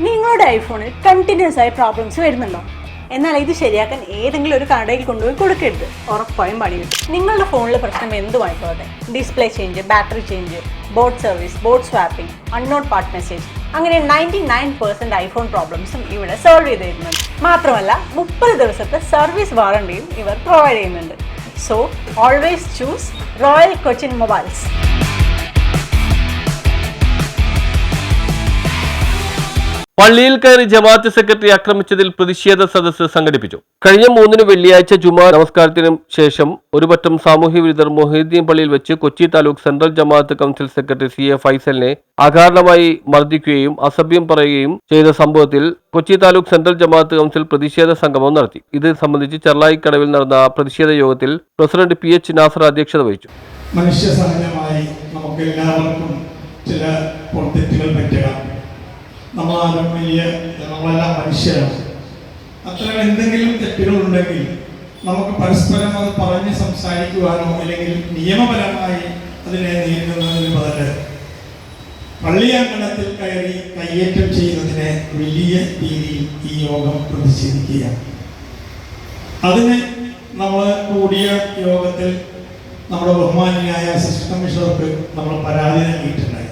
നിങ്ങളുടെ ഐഫോണിൽ കണ്ടിന്യൂസ് ആയി പ്രോബ്ലംസ് വരുന്നുണ്ടോ? എന്നാൽ ഇത് ശരിയാക്കാൻ ഏതെങ്കിലും ഒരു കടയിൽ കൊണ്ടുപോയി കൊടുക്കരുത്. ഉറപ്പായും പണി കിട്ടും. നിങ്ങളുടെ ഫോണിലെ പ്രശ്നം എന്തുമായിക്കോട്ടെ, display change, battery change, board service, board swapping, unknown part message, അങ്ങനെ 99% ഐഫോൺ പ്രോബ്ലംസും ഇവിടെ സോൾവ് ചെയ്ത് തരുന്നുണ്ട്. മാത്രമല്ല 30 ദിവസത്തെ സർവീസ് വാറണ്ടിയും ഇവർ പ്രൊവൈഡ് ചെയ്യുന്നുണ്ട്. So always choose royal Cochin mobiles. പള്ളിയിൽ കയറി ജമാഅത്ത് സെക്രട്ടറി ആക്രമിച്ചതിൽ പ്രതിഷേധ സദസ്സ് സംഘടിപ്പിച്ചു. കഴിഞ്ഞ 3 വെള്ളിയാഴ്ച ജുമാ നമസ്കാരത്തിനു ശേഷം ഒരുപറ്റം സാമൂഹ്യ വിരുദ്ധർ മൊഹീദ്ദീൻ പള്ളിയിൽ വെച്ച് കൊച്ചി താലൂക്ക് സെൻട്രൽ ജമാഅത്ത് കൗൺസിൽ സെക്രട്ടറി CA ഫൈസലിനെ അകാരണമായി മർദ്ദിക്കുകയും അസഭ്യം പറയുകയും ചെയ്ത സംഭവത്തിൽ കൊച്ചി താലൂക്ക് സെൻട്രൽ ജമാഅത്ത് കൗൺസിൽ പ്രതിഷേധ സംഗമം നടത്തി. ഇത് സംബന്ധിച്ച് ചെർളായിക്കടവിൽ നടന്ന പ്രതിഷേധ യോഗത്തിൽ പ്രസിഡന്റ് PH നാസർ അധ്യക്ഷത വഹിച്ചു. മനുഷ്യസഹജമായി നമുക്ക് എല്ലാവർക്കും ചില തെറ്റുകൾ പറ്റുക. നമ്മളെല്ലാം മനുഷ്യരാണ്. അത്തരം എന്തെങ്കിലും തെറ്റുകളുണ്ടെങ്കിൽ നമുക്ക് പരസ്പരം അത് പറഞ്ഞ് സംസാരിക്കുവാനോ അല്ലെങ്കിൽ നിയമപരമായി അതിനെ നേരിടുന്നതിന് പകരം പള്ളിയങ്കണത്തിൽ കയറി കയ്യേറ്റം ചെയ്യുന്നതിനെ വലിയ രീതിയിൽ ഈ യോഗം പ്രതിഷേധിക്കുകയാണ്. അതിന് നമ്മൾ കൂടിയ യോഗത്തിൽ നമ്മുടെ ബഹുമാനിയായ അസിസ്റ്റന്റ് കമ്മീഷണർക്ക് നമ്മൾ പരാതി നൽകിയിട്ടുണ്ടായി.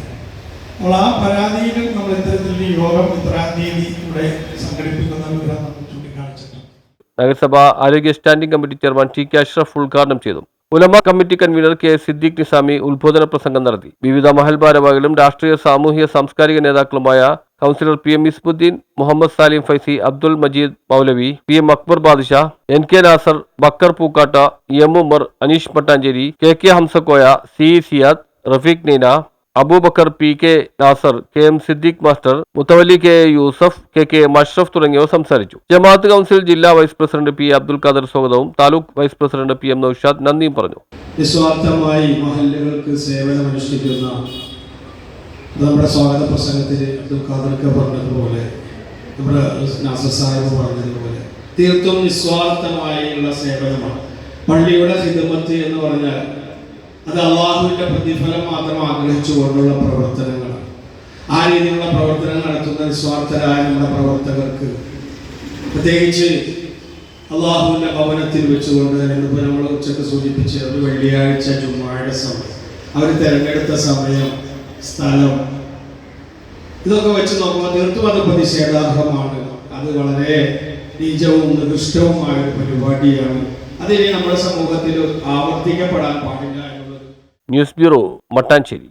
നമ്മൾ ആ പരാതിയിലും നമ്മൾ ഇത്തരത്തിലുള്ള യോഗം ഇത്രാം തീയതി ഇവിടെ സംഘടിപ്പിക്കുന്ന വിവരം നമ്മൾ ചൂണ്ടിക്കാണിച്ചിട്ടുണ്ട്. നഗരസഭ ആരോഗ്യ standing committee chairman TK Ashraf ഉദ്ഘാടനം ചെയ്തു. ഉലമ committee convener K Siddique Nizami ഉദ്ബോധന പ്രസംഗം നടത്തി. വിവിധ മഹൽ ഭാരവാഹികളും രാഷ്ട്രീയ സാമൂഹ്യ സാംസ്കാരിക നേതാക്കളുമായ councillor PM Ismuddeen, Muhammad Salim Faizy, Abdul Majeed Maulavi, PM Akbar Badisha, NK Nasar, Bakkar Pookkatta, EM Umar, Aneesh Mattancherry, KK Hamsakkoya, CE Siyad, Rafeeq Neena, Aboobacker, PK Nasar, KM Siddique master, മുത്തവല്ലി KA യൂസഫ്, KK മഷ്റഫ് തുടങ്ങിയവർ സംസാരിച്ചു. ജമാഅത്ത് കൗൺസിൽ ജില്ലാ vice president PA Abdul Khader സ്വാഗതവും taluk vice president PM Naushad നന്ദിയും പറഞ്ഞു. നിസ്വാർത്ഥമായി മഹല്ലുകൾക്ക് സേവനമനുഷ്ഠിക്കുന്ന നമ്മുടെ സ്വാഗത പ്രസംഗത്തിൽ അബ്ദുൽ ഖാദർക്ക് പറഞ്ഞതുപോലെ, നമ്മുടെ നാസർ സാഹിബ് പറഞ്ഞതുപോലെ തീർത്തും നിസ്വാർത്ഥമായുള്ള സേവനമാണ്. പള്ളിയുടെ ഖിദ്മത്ത് എന്ന് പറഞ്ഞാൽ അത് അള്ളാഹുവിൻ്റെ പ്രതിഫലം മാത്രം ആഗ്രഹിച്ചുകൊണ്ടുള്ള പ്രവർത്തനങ്ങളാണ്. ആ രീതിയിലുള്ള പ്രവർത്തനങ്ങൾ നടത്തുന്ന നിസ്വാർത്ഥരായ നമ്മുടെ പ്രവർത്തകർക്ക്, പ്രത്യേകിച്ച് അള്ളാഹുവിൻ്റെ ഭവനത്തിൽ വെച്ചുകൊണ്ട് ഇപ്പോൾ നമ്മൾ ഉച്ചക്ക് സൂചിപ്പിച്ച് ഒരു വെള്ളിയാഴ്ച ജുമായുടെ സമയം, അവർ തിരഞ്ഞെടുത്ത സമയം, സ്ഥലം, ഇതൊക്കെ വെച്ച് നോക്കുമ്പോൾ തീർത്തും അത് പ്രതിഷേധാർഹമാണ്. അത് വളരെ നീചവും നികൃഷ്ടവുമായ ഒരു പരിപാടിയാണ്. അതിനി നമ്മുടെ സമൂഹത്തിൽ ആവർത്തിക്കപ്പെടാൻ പാടില്ല. News bureau, Mattancherry.